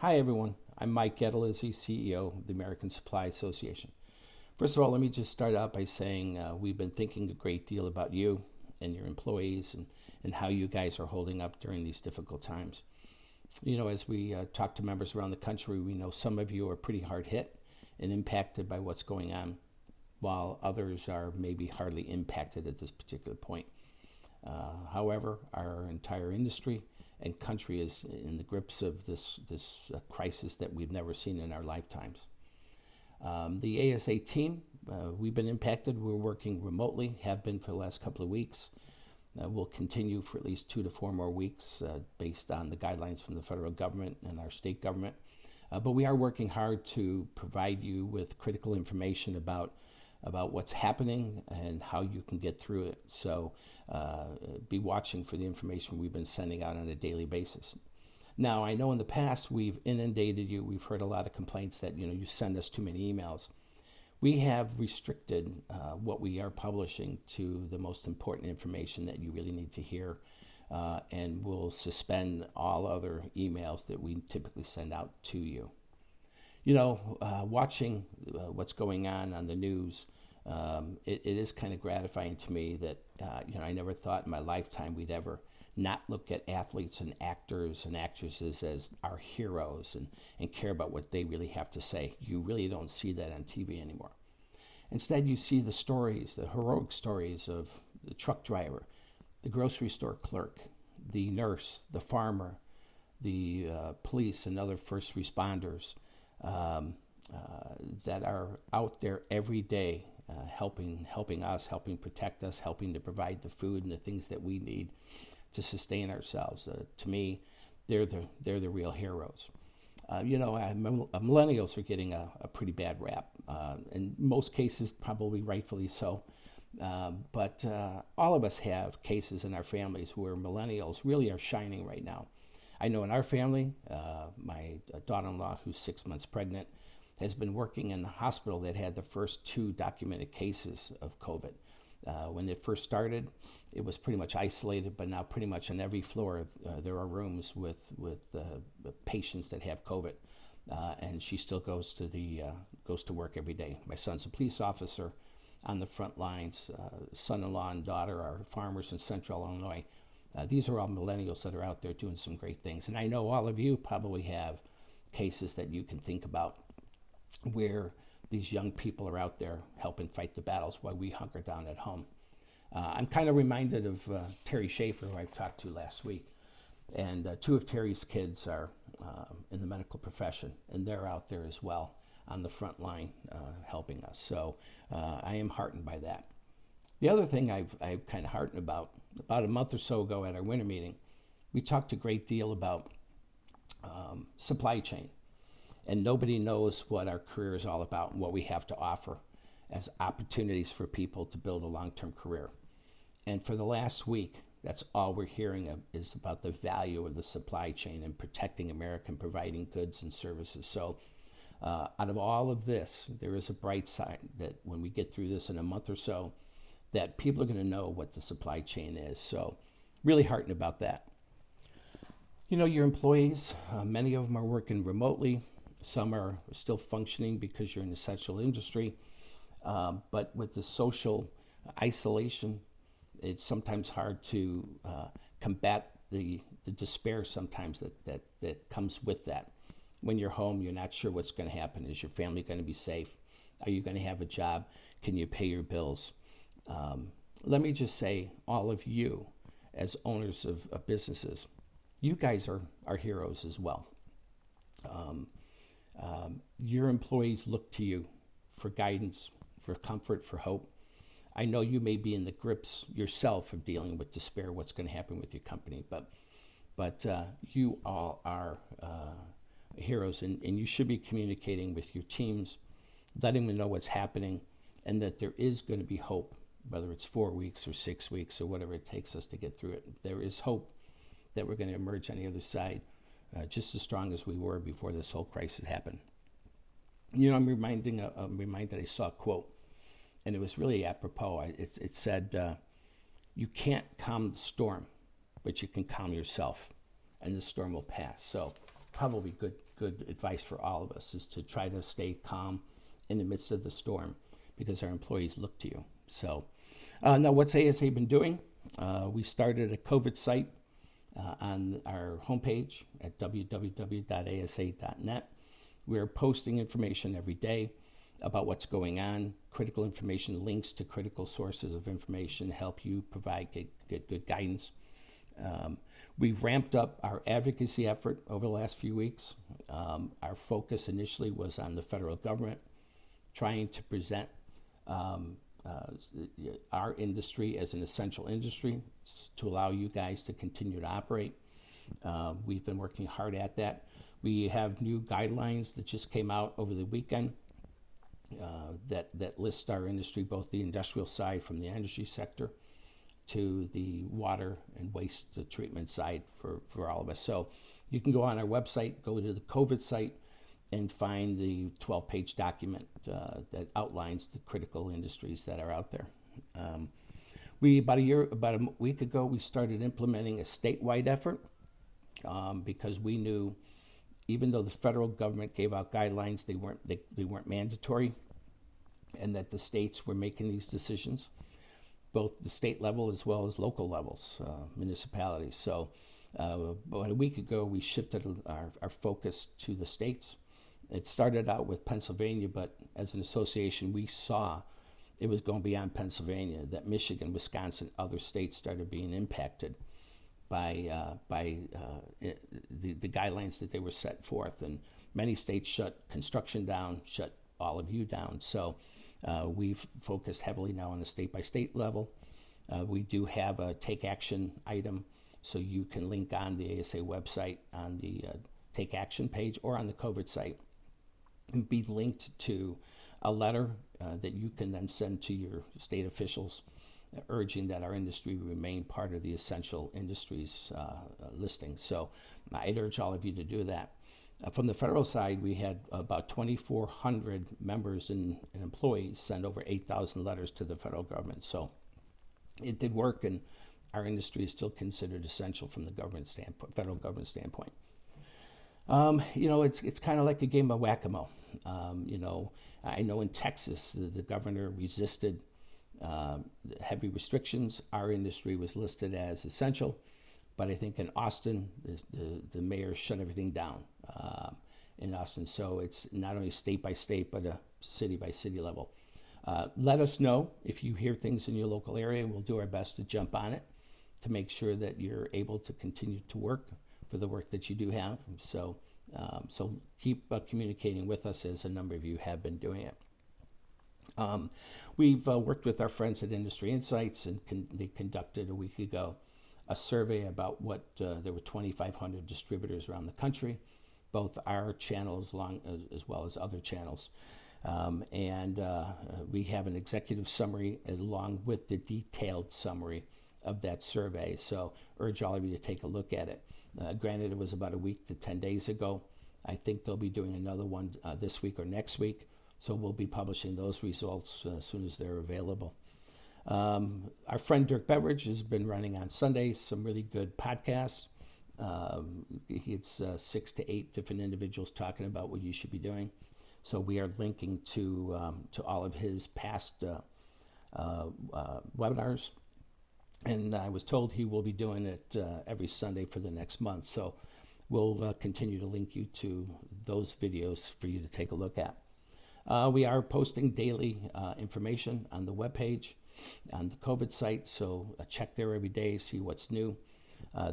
Hi everyone, I'm Mike Adelizzi, CEO of the American Supply Association. First of all, let me just start out by saying we've been thinking a great deal about you and your employees and how you guys are holding up during these difficult times. You know, as we talk to members around the country, we know some of you are pretty hard hit and impacted by what's going on, while others are maybe hardly impacted at this particular point. However, our entire industry and country is in the grips of this crisis that we've never seen in our lifetimes. The ASA team, we've been impacted. We're working remotely, have been for the last couple of weeks. We'll continue for at least 2 to 4 more weeks based on the guidelines from the federal government and our state government. But we are working hard to provide you with critical information about what's happening and how you can get through it. So be watching for the information we've been sending out on a daily basis. Now, I know in the past we've inundated you. We've heard a lot of complaints that you send us too many emails. We have restricted what we are publishing to the most important information that you really need to hear, and we'll suspend all other emails that we typically send out to you. Watching what's going on the news, it is kind of gratifying to me that I never thought in my lifetime we'd ever not look at athletes and actors and actresses as our heroes and care about what they really have to say. You really don't see that on TV anymore. Instead, you see the stories, the heroic stories of the truck driver, the grocery store clerk, the nurse, the farmer, the police and other first responders that are out there every day helping us, helping protect us, helping to provide the food and the things that we need to sustain ourselves. To me, they're the real heroes. Millennials are getting a pretty bad rap. In most cases, probably rightfully so. But all of us have cases in our families where millennials really are shining right now. I know in our family, my daughter-in-law, who's 6 months pregnant, has been working in the hospital that had the first 2 documented cases of COVID. When it first started, it was pretty much isolated, but now pretty much on every floor there are rooms with patients that have COVID, and she still goes to work every day. My son's a police officer on the front lines. Son-in-law and daughter are farmers in Central Illinois. These are all millennials that are out there doing some great things, and I know all of you probably have cases that you can think about where these young people are out there helping fight the battles while we hunker down at home. I'm kind of reminded of Terry Schaefer, who I talked to last week, and 2 of Terry's kids are in the medical profession, and they're out there as well on the front line helping us. So I am heartened by that. The other thing I'm kind of heartened about a month or so ago at our winter meeting, we talked a great deal about supply chain. And nobody knows what our career is all about and what we have to offer as opportunities for people to build a long-term career. And for the last week, that's all we're hearing of is about the value of the supply chain and protecting America and providing goods and services. So out of all of this, there is a bright side that when we get through this in a month or so, that people are going to know what the supply chain is. So really heartened about that. Your employees, many of them are working remotely. Some are still functioning because you're in the essential industry. But with the social isolation, it's sometimes hard to combat the despair sometimes that comes with that. When you're home, you're not sure what's going to happen. Is your family going to be safe? Are you going to have a job? Can you pay your bills? Let me just say, all of you as owners of businesses, you guys are heroes as well. Your employees look to you for guidance, for comfort, for hope. I know you may be in the grips yourself of dealing with despair, what's going to happen with your company, but you all are heroes, and you should be communicating with your teams, letting them know what's happening, and that there is going to be hope, whether it's 4 weeks or 6 weeks or whatever it takes us to get through it. There is hope that we're going to emerge on the other side just as strong as we were before this whole crisis happened. I'm reminded I saw a quote, and it was really apropos. It said, you can't calm the storm, but you can calm yourself, and the storm will pass. So probably good good advice for all of us, is to try to stay calm in the midst of the storm, because our employees look to you. So now what's ASA been doing? We started a COVID site on our homepage at www.asa.net. We're posting information every day about what's going on, critical information, links to critical sources of information, help you get good guidance. We've ramped up our advocacy effort over the last few weeks. Our focus initially was on the federal government, trying to present our industry as an essential industry to allow you guys to continue to operate. We've been working hard at that. We have new guidelines that just came out over the weekend that list our industry, both the industrial side from the energy sector to the water and waste treatment side for all of us. So you can go on our website, go to the COVID site, and find the 12-page document that outlines the critical industries that are out there. About a week ago, we started implementing a statewide effort because we knew, even though the federal government gave out guidelines, they weren't mandatory, and that the states were making these decisions, both the state level as well as local levels, municipalities. So about a week ago, we shifted our focus to the states. It started out with Pennsylvania, but as an association, we saw it was going beyond Pennsylvania, that Michigan, Wisconsin, other states started being impacted by the guidelines that they were set forth. And many states shut construction down, shut all of you down. So we've focused heavily now on the state-by-state level. We do have a Take Action item, so you can link on the ASA website on the Take Action page or on the COVID site and be linked to a letter that you can then send to your state officials, urging that our industry remain part of the essential industries listing. So I'd urge all of you to do that. From the federal side, we had about 2,400 members and employees send over 8,000 letters to the federal government. So it did work, and our industry is still considered essential from the federal government standpoint. It's kind of like a game of whack-a-mole. I know in Texas, the governor resisted heavy restrictions. Our industry was listed as essential, but I think in Austin, the mayor shut everything down in Austin. So it's not only state by state, but a city by city level. Let us know if you hear things in your local area. We'll do our best to jump on it to make sure that you're able to continue to work for the work that you do have. So keep communicating with us, as a number of you have been doing it. We've worked with our friends at Industry Insights, and they conducted a week ago a survey about what there were 2,500 distributors around the country, both our channels as well as other channels. We have an executive summary along with the detailed summary of that survey. So urge all of you to take a look at it. Granted, it was about a week to 10 days ago. I think they'll be doing another one this week or next week. So we'll be publishing those results as soon as they're available. Our friend Dirk Beveridge has been running on Sundays some really good podcasts. It's 6 to 8 different individuals talking about what you should be doing. So we are linking to all of his past webinars. And I was told he will be doing it every Sunday for the next month. So we'll continue to link you to those videos for you to take a look at. We are posting daily information on the webpage, on the COVID site. So check there every day, see what's new.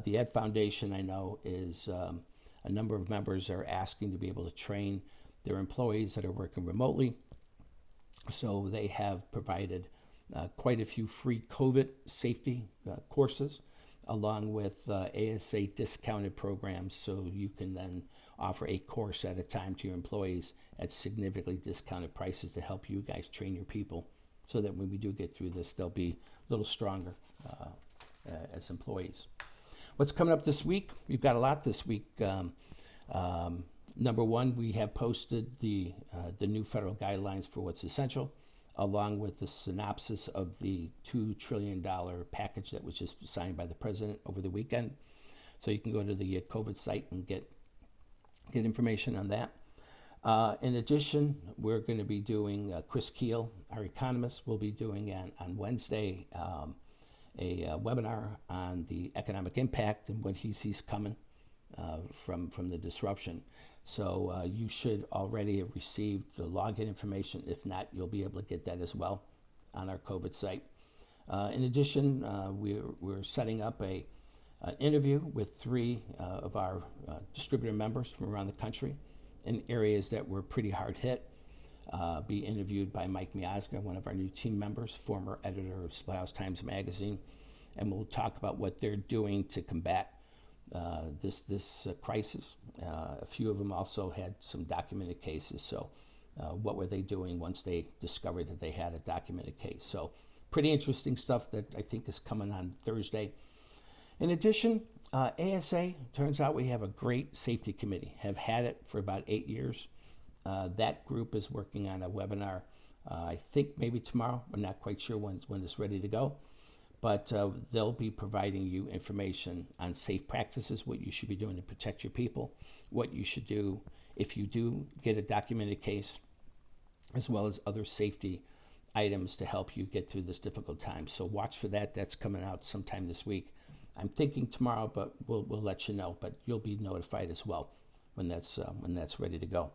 The Ed Foundation, I know, is a number of members are asking to be able to train their employees that are working remotely. So they have provided quite a few free COVID safety courses, along with ASA discounted programs, so you can then offer a course at a time to your employees at significantly discounted prices to help you guys train your people, so that when we do get through this, they'll be a little stronger as employees. What's coming up this week? We've got a lot this week. Number one, we have posted the new federal guidelines for what's essential, along with the synopsis of the $2 trillion package that was just signed by the president over the weekend. So you can go to the COVID site and get get information on that. In addition, we're going to be doing, Chris Keel, our economist, will be doing on Wednesday a webinar on the economic impact and what he sees coming from the disruption. So you should already have received the login information. If not, you'll be able to get that as well on our COVID site. In addition, we're setting up an interview with 3 of our distributor members from around the country in areas that were pretty hard hit. Be interviewed by Mike Miazga, one of our new team members, former editor of Supply House Times Magazine, and we'll talk about what they're doing to combat this crisis. A few of them also had some documented cases, so what were they doing once they discovered that they had a documented case? So pretty interesting stuff that I think is coming on Thursday. In addition, ASA, turns out we have a great safety committee, have had it for about 8 years. That group is working on a webinar, I think maybe tomorrow. I'm not quite sure when it's ready to go. But they'll be providing you information on safe practices, what you should be doing to protect your people, what you should do if you do get a documented case, as well as other safety items to help you get through this difficult time. So watch for that. That's coming out sometime this week. I'm thinking tomorrow, but we'll let you know. But you'll be notified as well when that's ready to go.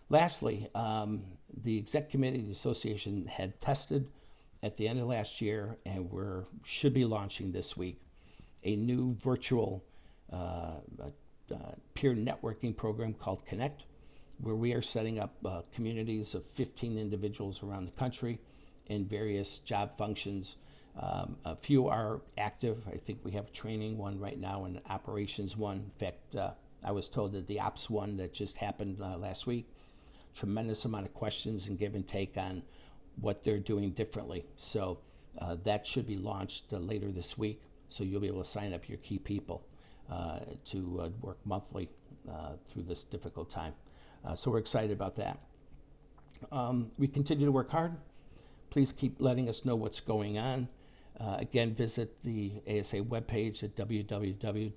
Lastly, the exec committee of the association had tested at the end of last year, and should be launching this week a new virtual peer networking program called Connect, where we are setting up communities of 15 individuals around the country in various job functions. A few are active. I think we have a training one right now and an operations one. In fact, I was told that the ops one that just happened last week, tremendous amount of questions and give and take on what they're doing differently. So that should be launched later this week. So you'll be able to sign up your key people to work monthly through this difficult time. So we're excited about that. We continue to work hard. Please keep letting us know what's going on. Again, visit the ASA webpage at www.asa.net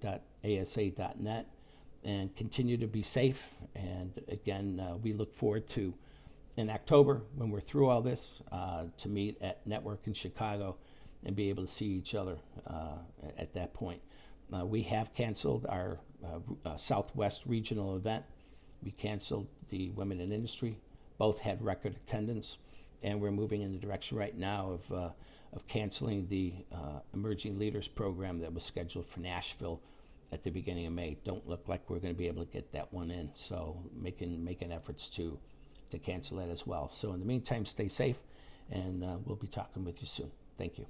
and continue to be safe. And again, we look forward to, in October, when we're through all this, to meet at Network in Chicago and be able to see each other at that point. We have canceled our Southwest regional event. We canceled the Women in Industry. Both had record attendance, and we're moving in the direction right now of canceling the Emerging Leaders program that was scheduled for Nashville at the beginning of May. Don't look like we're going to be able to get that one in, so making efforts to cancel that as well. So in the meantime, stay safe, and we'll be talking with you soon. Thank you.